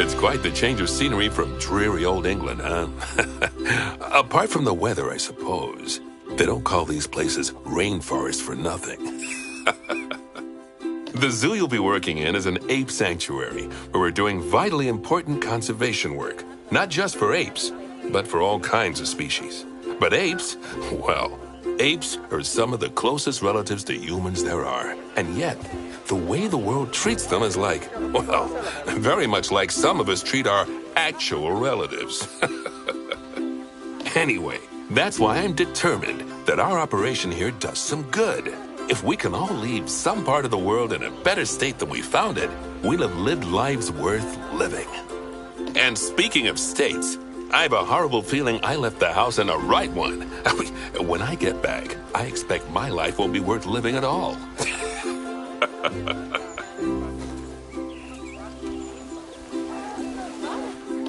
It's quite the change of scenery from dreary old England, huh? Apart from the weather, I suppose. They don't call these places rainforests for nothing. The zoo you'll be working in is an ape sanctuary, where we're doing vitally important conservation work. Not just for apes, but for all kinds of species. But apes, well, apes are some of the closest relatives to humans there are. And yet, the way the world treats them is like, well, very much like some of us treat our actual relatives. Anyway, that's why I'm determined that our operation here does some good. If we can all leave some part of the world in a better state than we found it, we'll have lived lives worth living. And speaking of states, I have a horrible feeling I left the house in a right one. When I get back, I expect my life won't be worth living at all.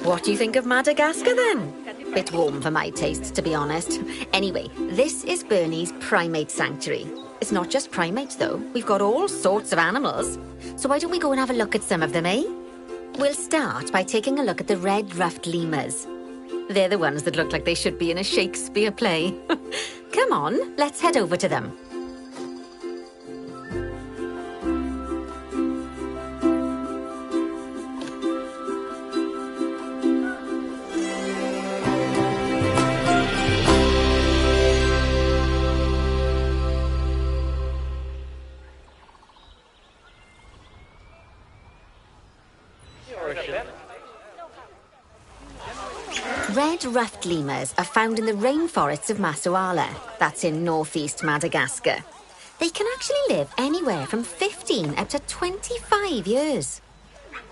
What do you think of Madagascar, then? Bit warm for my taste, to be honest. Anyway, this is Bernie's Primate Sanctuary. It's not just primates, though. We've got all sorts of animals. So why don't we go and have a look at some of them, eh? We'll start by taking a look at the red-ruffed lemurs. They're the ones that look like they should be in a Shakespeare play. Come on, let's head over to them. Red-ruffed lemurs are found in the rainforests of Masoala. That's in northeast Madagascar. They can actually live anywhere from 15 up to 25 years.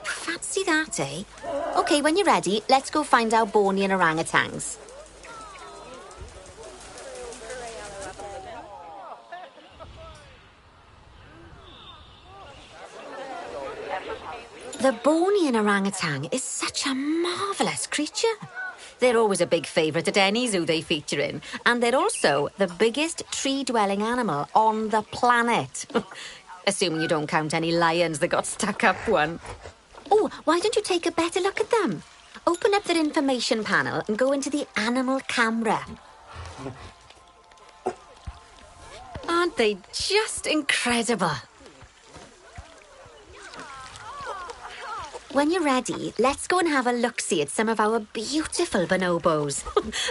Fancy that, eh? OK, when you're ready, let's go find our Bornean orangutans. The Bornean orangutan is such a marvellous creature. They're always a big favourite at any zoo they feature in, and they're also the biggest tree-dwelling animal on the planet. Assuming you don't count any lions that got stuck up one. Oh, why don't you take a better look at them? Open up their information panel and go into the animal camera. Aren't they just incredible? When you're ready, let's go and have a look-see at some of our beautiful bonobos.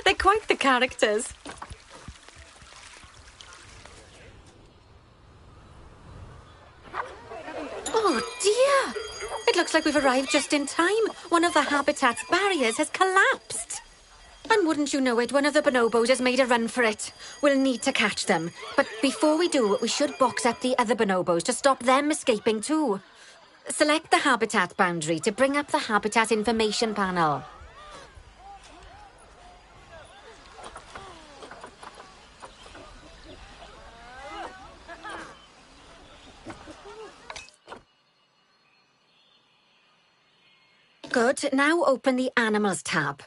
They're quite the characters. Oh dear! It looks like we've arrived just in time. One of the habitat's barriers has collapsed. And wouldn't you know it, one of the bonobos has made a run for it. We'll need to catch them. But before we do, we should box up the other bonobos to stop them escaping too. Select the habitat boundary to bring up the habitat information panel. Good. Now open the Animals tab.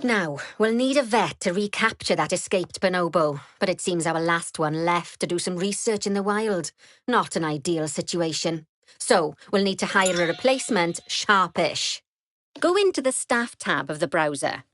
Now, we'll need a vet to recapture that escaped bonobo, but it seems our last one left to do some research in the wild. Not an ideal situation. So, we'll need to hire a replacement sharpish. Go into the staff tab of the browser.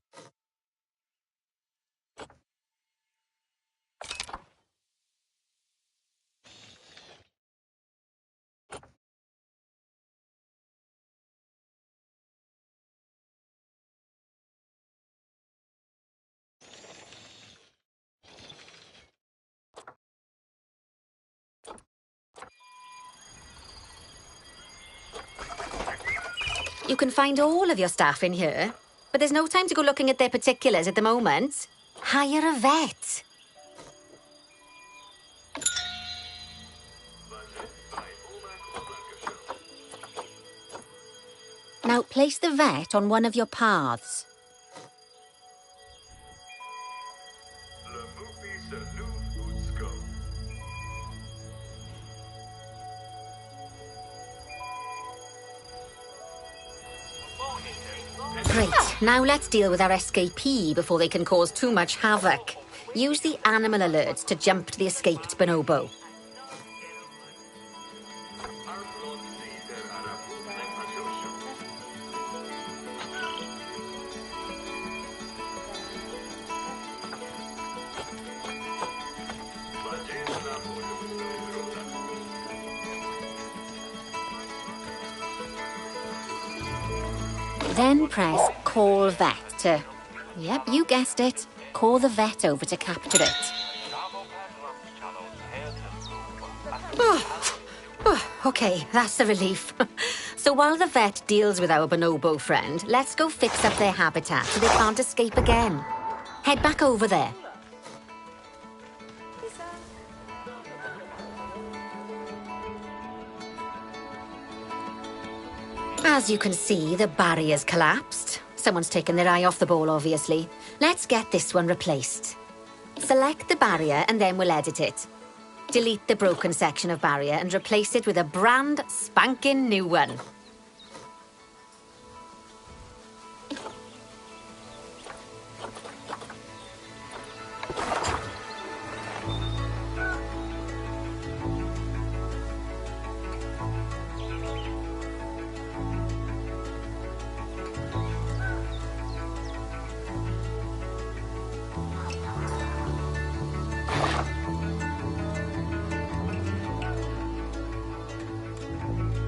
You can find all of your staff in here, but there's no time to go looking at their particulars at the moment. Hire a vet. Now place the vet on one of your paths. Great, now let's deal with our escapee before they can cause too much havoc. Use the animal alerts to jump to the escaped bonobo. Then press Call Vet to... Yep, you guessed it. Call the vet over to capture it. Okay, that's a relief. So while the vet deals with our bonobo friend, let's go fix up their habitat so they can't escape again. Head back over there. As you can see, the barrier's collapsed. Someone's taken their eye off the ball, obviously. Let's get this one replaced. Select the barrier and then we'll edit it. Delete the broken section of barrier and replace it with a brand spanking new one.